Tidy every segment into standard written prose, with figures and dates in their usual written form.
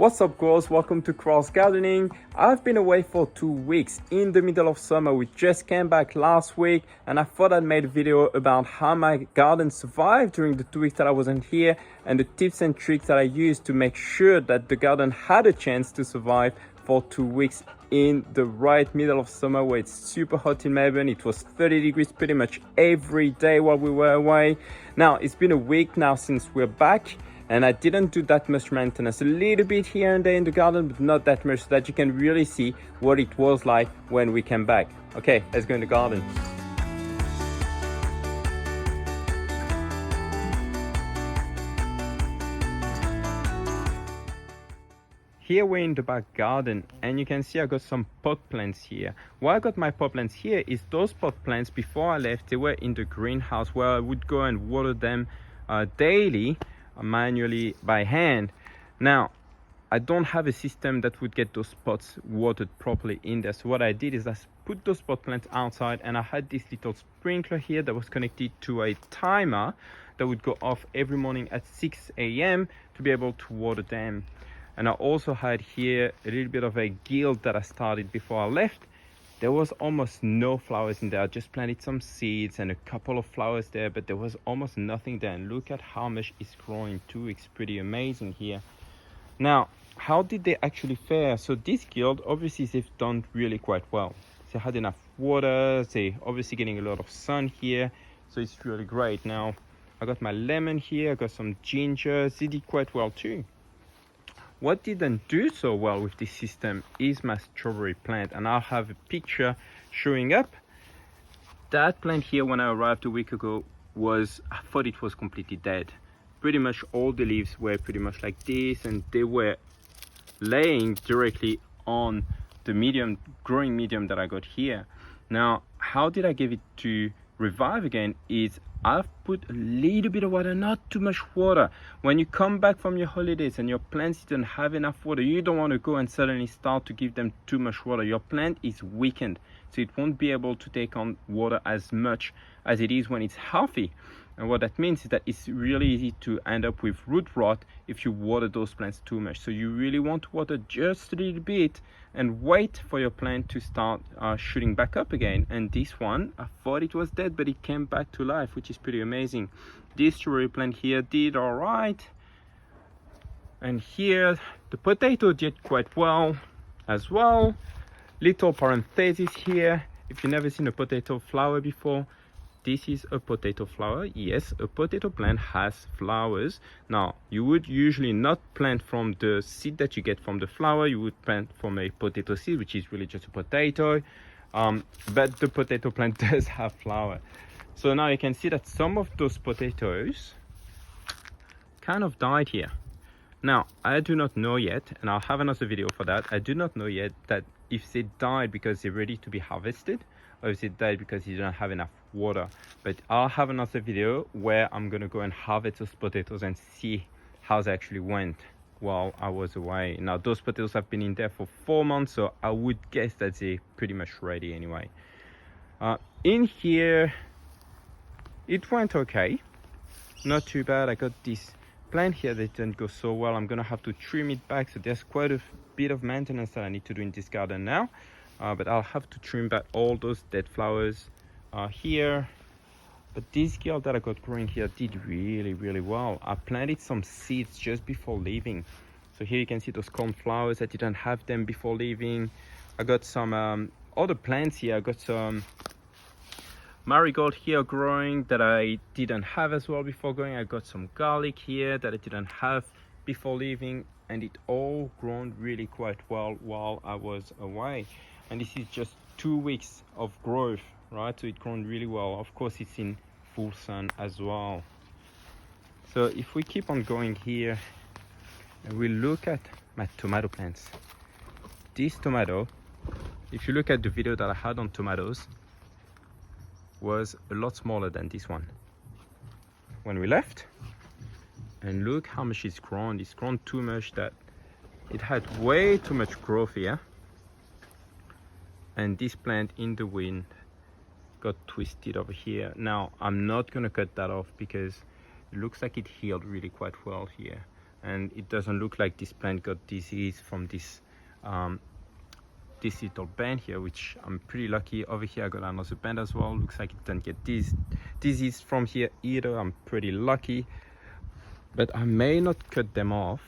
What's up girls, welcome to Cross Gardening. I've been away for 2 weeks in the middle of summer. We just came back last week and I thought I'd made a video about how my garden survived during the 2 weeks that I wasn't here and the tips and tricks that I used to make sure that the garden had a chance to survive for 2 weeks in the right middle of summer where it's super hot in Melbourne. It was 30 degrees pretty much every day while we were away. Now it's been a week now since we're back. And I didn't do that much maintenance, a little bit here and there in the garden, but not that much, so that you can really see what it was like when we came back. Okay, let's go in the garden. Here we're in the back garden and you can see I got some pot plants here. Why I got my pot plants here is those pot plants, before I left, they were in the greenhouse where I would go and water them daily, manually by hand. Now I don't have a system that would get those pots watered properly in there, so what I did is I put those pot plants outside and I had this little sprinkler here that was connected to a timer that would go off every morning at 6 a.m. to be able to water them. And I also had here a little bit of a guild that I started before I left. There was almost no flowers in there. I just planted some seeds and a couple of flowers there, but there was almost nothing there. And look at how much is growing too. It's pretty amazing here. Now, how did they actually fare? So this guild, obviously they've done really quite well. They had enough water. They obviously getting a lot of sun here. So it's really great. Now, I got my lemon here. I got some ginger. They did quite well too. What didn't do so well with this system is my strawberry plant, and I'll have a picture showing up. That plant here, when I arrived a week ago, I thought it was completely dead. Pretty much all the leaves were pretty much like this, and they were laying directly on the growing medium that I got here. Now, how did I give it to revive again is I've put a little bit of water, not too much water. When you come back from your holidays and your plants didn't have enough water, you don't want to go and suddenly start to give them too much water. Your plant is weakened, so it won't be able to take on water as much as it is when it's healthy. And what that means is that it's really easy to end up with root rot if you water those plants too much. So you really want to water just a little bit and wait for your plant to start shooting back up again. And this one, I thought it was dead, but it came back to life, which is pretty amazing. This strawberry plant here did all right. And here, the potato did quite well as well. Little parenthesis here. If you've never seen a potato flower before, this is a potato flower. Yes, a potato plant has flowers. Now, you would usually not plant from the seed that you get from the flower. You would plant from a potato seed, which is really just a potato. But the potato plant does have flower. So now you can see that some of those potatoes kind of died here. Now, I do not know yet, and I'll have another video for that. I do not know yet that if they died because they're ready to be harvested, or if they died because you don't have enough water. But I'll have another video where I'm gonna go and harvest those potatoes and see how they actually went while I was away. Now those potatoes have been in there for 4 months, so I would guess that they're pretty much ready anyway. In here, it went okay, not too bad. I got this plant here that didn't go so well. I'm gonna have to trim it back, so there's quite a bit of maintenance that I need to do in this garden now. But I'll have to trim back all those dead flowers here. But this guild that I got growing here did really well. I planted some seeds just before leaving. So here you can see those cornflowers. I didn't have them before leaving. I got some other plants here. I got some marigold here growing that I didn't have as well before going. I got some garlic here that I didn't have before leaving, and it all grown really quite well while I was away. And this is just 2 weeks of growth, right? So it's grown really well. Of course, it's in full sun as well. So if we keep on going here and we look at my tomato plants, this tomato, if you look at the video that I had on tomatoes, was a lot smaller than this one when we left. And look how much it's grown. It's grown too much that it had way too much growth here. And this plant in the wind got twisted over here. Now I'm not gonna cut that off because it looks like it healed really quite well here. and it doesn't look like this plant got disease from this little band here, which I'm pretty lucky. Over here I got another band as well. Looks like it didn't get this disease from here either. I'm pretty lucky, but I may not cut them off.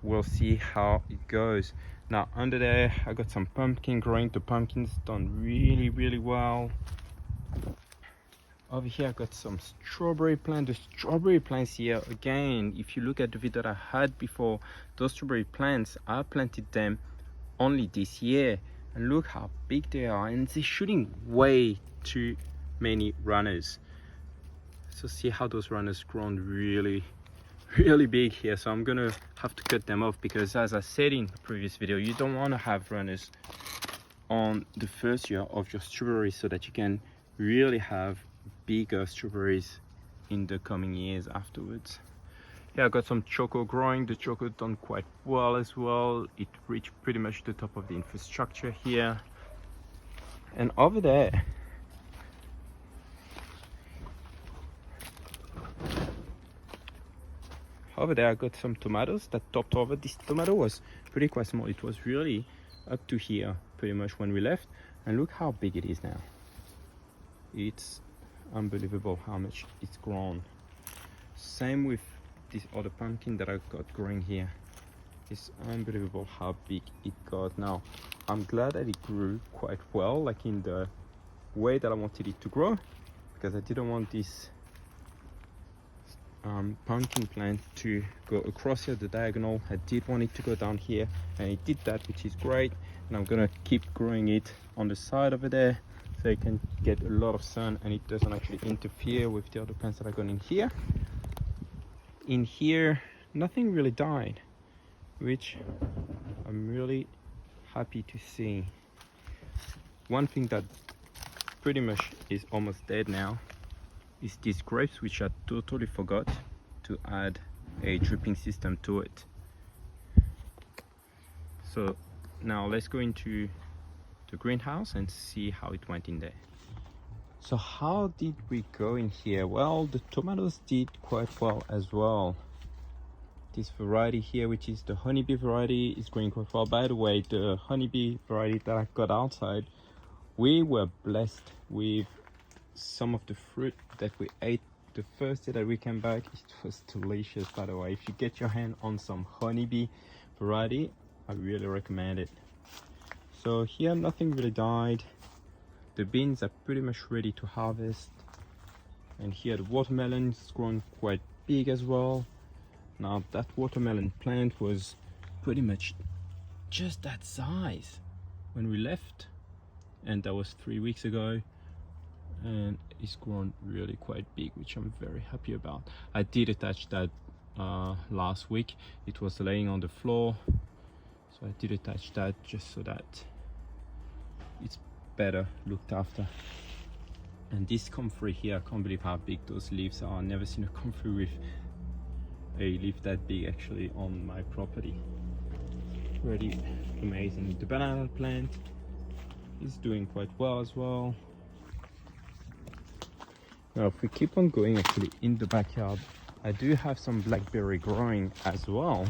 We'll see how it goes. Now under there I got some pumpkin growing. The pumpkin's done really well. Over here I got some strawberry plants. The strawberry plants here, again, if you look at the video that I had before, those strawberry plants, I planted them only this year, and look how big they are, and they're shooting way too many runners. So see how those runners grown really big here. So I'm gonna have to cut them off, because as I said in the previous video, you don't want to have runners on the first year of your strawberries, so that you can really have bigger strawberries in the coming years afterwards. Yeah, I got some choco growing. The choco done quite well as well. It reached pretty much the top of the infrastructure here. And over there, I got some tomatoes that topped over. This tomato was pretty quite small. It was really up to here pretty much when we left, and look how big it is now. It's unbelievable how much it's grown. Same with this other pumpkin that I got growing here. It's unbelievable how big it got. Now I'm glad that it grew quite well, like in the way that I wanted it to grow, because I didn't want this pumpkin plant to go across here the diagonal. I did want it to go down here, and it did that, which is great. And I'm gonna keep growing it on the side over there, so it can get a lot of sun and it doesn't actually interfere with the other plants that are going in here. In here, nothing really died, which I'm really happy to see. One thing that pretty much is almost dead now is these grapes, which I totally forgot to add a dripping system to it. So now let's go into the greenhouse and see how it went in there. So how did we go in here? Well, the tomatoes did quite well as well. This variety here, which is the honeybee variety, is going quite well. By the way, the honeybee variety that I got outside, we were blessed with some of the fruit that we ate the first day that we came back. It was delicious, by the way. If you get your hand on some honeybee variety, I really recommend it. So here nothing really died. The beans are pretty much ready to harvest, and here the watermelon is grown quite big as well. Now that watermelon plant was pretty much just that size when we left, and that was 3 weeks ago, and it's grown really quite big, which I'm very happy about. I did attach that last week. It was laying on the floor, so I did attach that just so that it's better looked after. And this comfrey here, I can't believe how big those leaves are. I've never seen a comfrey with a leaf that big actually on my property. Pretty amazing. The banana plant is doing quite well as well. Now if we keep on going actually in the backyard, I do have some blackberry growing as well,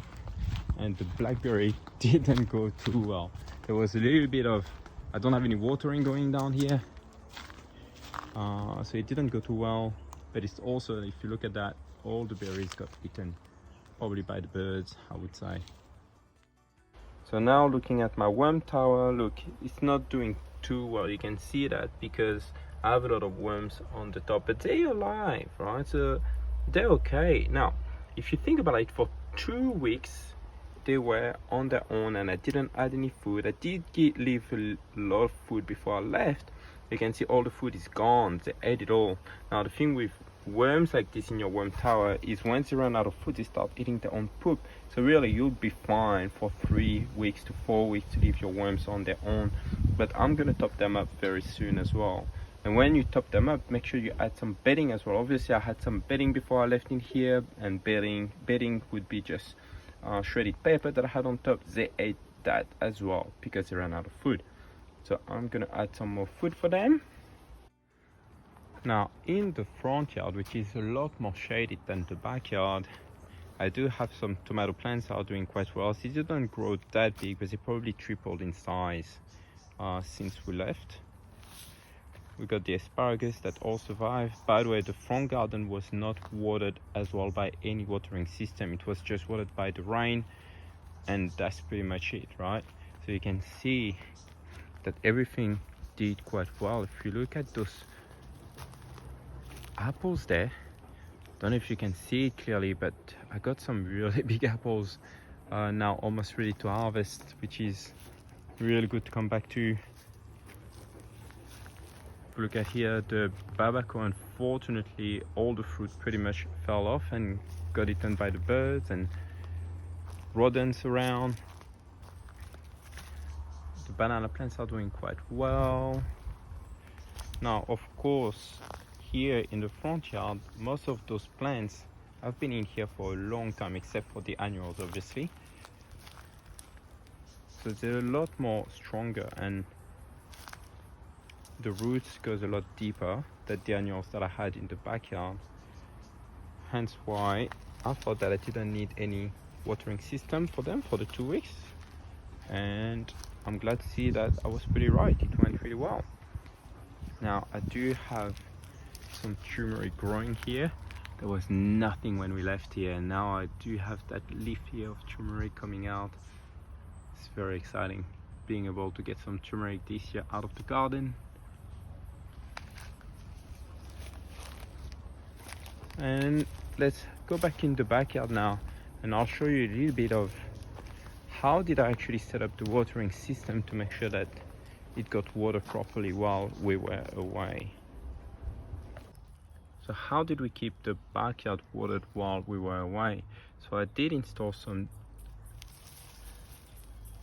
and the blackberry didn't go too well. There was a little bit of, I don't have any watering going down here, so it didn't go too well. But it's also, if you look at that, all the berries got eaten, probably by the birds, I would say. So now looking at my worm tower, look, it's not doing too well. You can see that because I have a lot of worms on the top, but they're alive, right? So they're okay. Now, if you think about it, for 2 weeks, they were on their own and I didn't add any food. I did leave a lot of food before I left. You can see all the food is gone. They ate it all. Now the thing with worms like this in your worm tower is once they run out of food, they start eating their own poop. So really you'll be fine for 3 weeks to 4 weeks to leave your worms on their own. But I'm gonna top them up very soon as well. And when you top them up, make sure you add some bedding as well. Obviously I had some bedding before I left in here, and bedding would be just shredded paper that I had on top. They ate that as well because they ran out of food. So I'm gonna add some more food for them. Now in the front yard, which is a lot more shaded than the backyard, I do have some tomato plants that are doing quite well. They didn't grow that big, but they probably tripled in size since we left. We got the asparagus that all survived. By the way, the front garden was not watered as well by any watering system. It was just watered by the rain, and that's pretty much it, right? So you can see that everything did quite well. If you look at those apples there, don't know if you can see it clearly, but I got some really big apples now, almost ready to harvest, which is really good to come back to. If you look at here, the babaco, unfortunately all the fruit pretty much fell off and got eaten by the birds and rodents around. The banana plants are doing quite well. Now, of course, here in the front yard, most of those plants have been in here for a long time, except for the annuals, obviously. So they're a lot more stronger, and the roots goes a lot deeper than the annuals that I had in the backyard. Hence why I thought that I didn't need any watering system for them for the 2 weeks. And I'm glad to see that I was pretty right. It went really well. Now, I do have some turmeric growing here. There was nothing when we left here, and now I do have that leaf here of turmeric coming out. It's very exciting being able to get some turmeric this year out of the garden. And let's go back in the backyard now, and I'll show you a little bit of how did I actually set up the watering system to make sure that it got watered properly while we were away. So how did we keep the backyard watered while we were away? So I did install some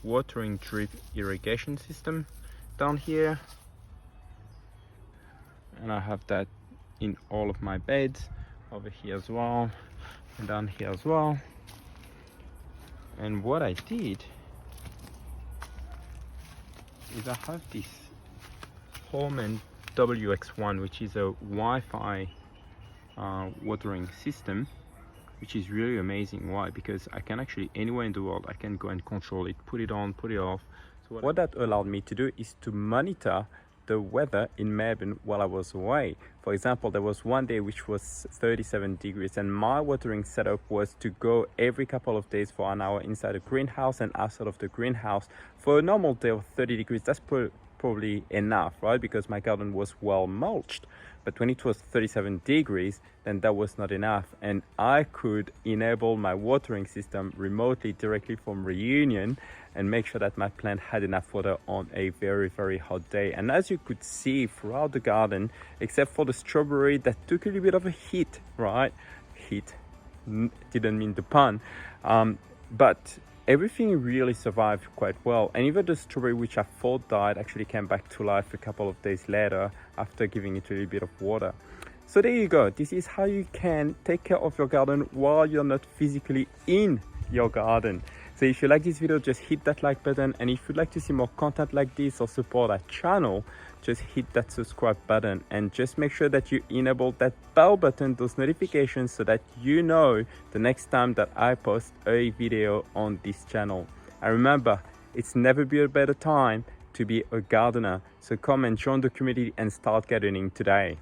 watering drip irrigation system down here, and I have that in all of my beds, over here as well, and down here as well. And what I did is I have this Holman WX1, which is a Wi-Fi watering system, which is really amazing. Why? Because I can actually, anywhere in the world, I can go and control it, put it on, put it off. So what that allowed me to do is to monitor the weather in Melbourne while I was away. For example, there was one day which was 37 degrees, and my watering setup was to go every couple of days for an hour inside a greenhouse and outside of the greenhouse. For a normal day of 30 degrees, that's probably enough, right? Because my garden was well mulched. But when it was 37 degrees, then that was not enough, and I could enable my watering system remotely directly from Reunion and make sure that my plant had enough water on a very, very hot day. And as you could see throughout the garden, except for the strawberry that took a little bit of a hit, right? Hit, didn't mean the pun, but everything really survived quite well. And even the strawberry, which I thought died, actually came back to life a couple of days later after giving it a little bit of water. So there you go. This is how you can take care of your garden while you're not physically in your garden. So if you like this video, just hit that like button, and if you'd like to see more content like this or support our channel, just hit that subscribe button, and just make sure that you enable that bell button, those notifications, so that you know the next time that I post a video on this channel. And remember, it's never been a better time to be a gardener. So come and join the community and start gardening today.